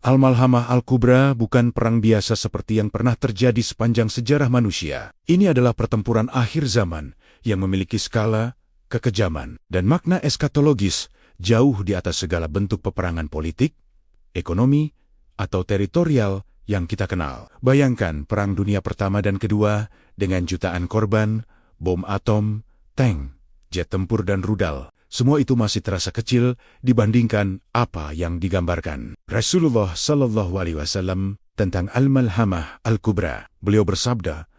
Al-Malhamah Al-Kubra bukan perang biasa seperti yang pernah terjadi sepanjang sejarah manusia. Ini adalah pertempuran akhir zaman yang memiliki skala, kekejaman, dan makna eskatologis jauh di atas segala bentuk peperangan politik, ekonomi, atau teritorial yang kita kenal. Bayangkan Perang Dunia Pertama dan Kedua dengan jutaan korban, bom atom, tank, jet tempur dan rudal. Semua itu masih terasa kecil dibandingkan apa yang digambarkan Rasulullah Shallallahu Alaihi Wasallam tentang Al-Malhamah Al-Kubra. Beliau bersabda,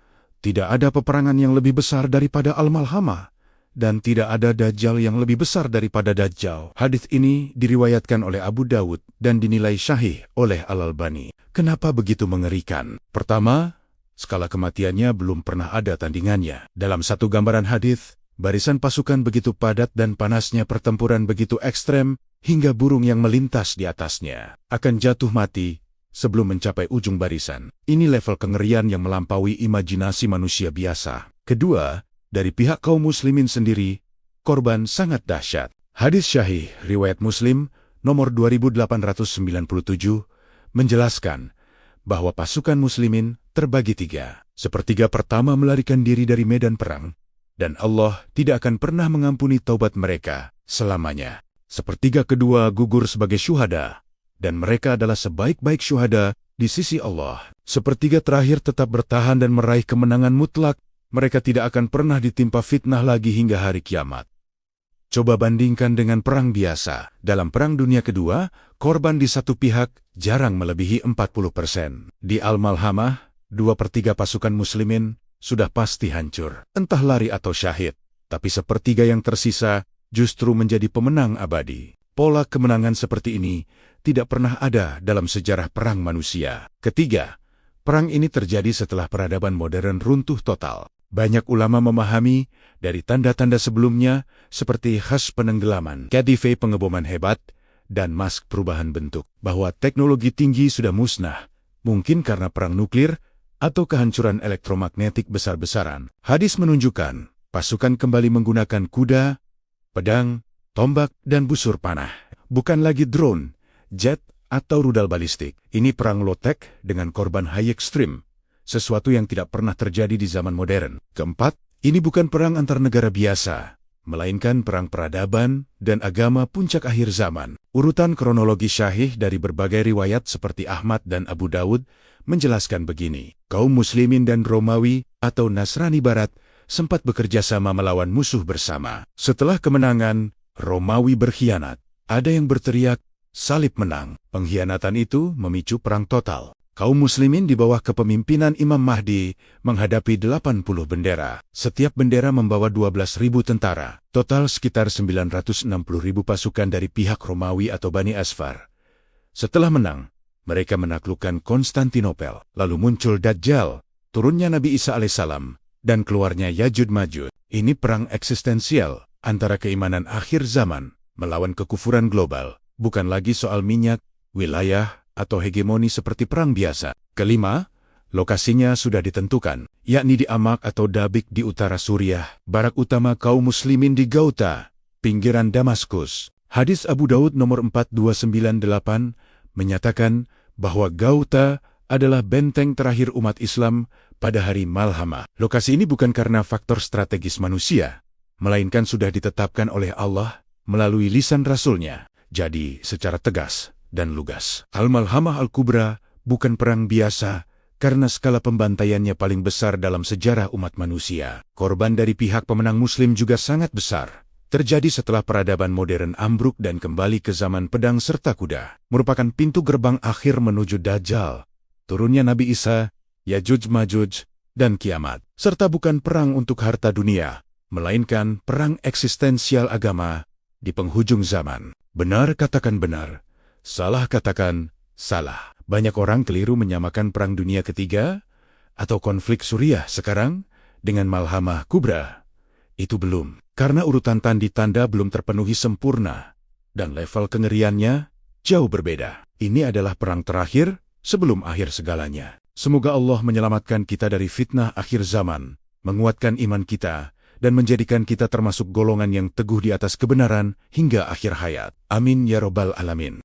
tidak ada peperangan yang lebih besar daripada Al-Malhamah, dan tidak ada Dajjal yang lebih besar daripada Dajjal. Hadits ini diriwayatkan oleh Abu Dawud dan dinilai syahih oleh Al-Albani. Kenapa begitu mengerikan? Pertama, skala kematiannya belum pernah ada tandingannya. Dalam satu gambaran hadits, barisan pasukan begitu padat dan panasnya pertempuran begitu ekstrem hingga burung yang melintas di atasnya akan jatuh mati sebelum mencapai ujung barisan. Ini level kengerian yang melampaui imajinasi manusia biasa. Kedua, dari pihak kaum muslimin sendiri, korban sangat dahsyat. Hadis syahih riwayat Muslim nomor 2897 menjelaskan bahwa pasukan muslimin terbagi tiga. Sepertiga pertama melarikan diri dari medan perang, dan Allah tidak akan pernah mengampuni taubat mereka selamanya. Sepertiga kedua gugur sebagai syuhada, dan mereka adalah sebaik-baik syuhada di sisi Allah. Sepertiga terakhir tetap bertahan dan meraih kemenangan mutlak. Mereka tidak akan pernah ditimpa fitnah lagi hingga hari kiamat. Coba bandingkan dengan perang biasa. Dalam Perang Dunia Kedua, korban di satu pihak jarang melebihi 40%. Di Al-Malhamah, 2/3 pasukan muslimin sudah pasti hancur, entah lari atau syahid. Tapi sepertiga yang tersisa justru menjadi pemenang abadi. Pola kemenangan seperti ini tidak pernah ada dalam sejarah perang manusia. Ketiga, perang ini terjadi setelah peradaban modern runtuh total. Banyak ulama memahami dari tanda-tanda sebelumnya seperti khas penenggelaman, kadife pengeboman hebat, dan mask perubahan bentuk, bahwa teknologi tinggi sudah musnah, mungkin karena perang nuklir atau kehancuran elektromagnetik besar-besaran. Hadis menunjukkan pasukan kembali menggunakan kuda, pedang, tombak, dan busur panah. Bukan lagi drone, jet, atau rudal balistik. Ini perang low-tech dengan korban high extreme. Sesuatu yang tidak pernah terjadi di zaman modern. Keempat, ini bukan perang antar negara biasa, melainkan perang peradaban dan agama puncak akhir zaman. Urutan kronologi syahih dari berbagai riwayat seperti Ahmad dan Abu Dawud menjelaskan begini. Kaum muslimin dan Romawi atau Nasrani Barat sempat bekerja sama melawan musuh bersama. Setelah kemenangan, Romawi berkhianat. Ada yang berteriak, salib menang. Pengkhianatan itu memicu perang total. Kaum muslimin di bawah kepemimpinan Imam Mahdi menghadapi 80 bendera. Setiap bendera membawa 12.000 tentara. Total sekitar 960.000 pasukan dari pihak Romawi atau Bani Asfar. Setelah menang, mereka menaklukkan Konstantinopel. Lalu muncul Dajjal, turunnya Nabi Isa alaihissalam, dan keluarnya Yajud Majud. Ini perang eksistensial antara keimanan akhir zaman melawan kekufuran global. Bukan lagi soal minyak, wilayah, atau hegemoni seperti perang biasa. Kelima, lokasinya sudah ditentukan, yakni di Amak atau Dabik di utara Suriah. Barak utama kaum muslimin di Ghouta, pinggiran Damaskus. Hadis Abu Daud nomor 4298 menyatakan bahwa Ghouta adalah benteng terakhir umat Islam pada hari Malhamah. Lokasi ini bukan karena faktor strategis manusia, melainkan sudah ditetapkan oleh Allah melalui lisan Rasul-Nya. Jadi, secara tegas dan lugas, Al-Malhamah Al-Kubra bukan perang biasa karena skala pembantaiannya paling besar dalam sejarah umat manusia. Korban dari pihak pemenang Muslim juga sangat besar. Terjadi setelah peradaban modern ambruk dan kembali ke zaman pedang serta kuda. Merupakan pintu gerbang akhir menuju Dajjal, turunnya Nabi Isa, Yajuj Majuj, dan kiamat. Serta bukan perang untuk harta dunia, melainkan perang eksistensial agama di penghujung zaman. Benar katakan benar, salah katakan salah. Banyak orang keliru menyamakan Perang Dunia Ketiga atau konflik Suriah sekarang dengan Malhamah Kubra. Itu belum, karena urutan tanda belum terpenuhi sempurna, dan level kengeriannya jauh berbeda. Ini adalah perang terakhir sebelum akhir segalanya. Semoga Allah menyelamatkan kita dari fitnah akhir zaman, menguatkan iman kita, dan menjadikan kita termasuk golongan yang teguh di atas kebenaran hingga akhir hayat. Amin ya Rabbal Alamin.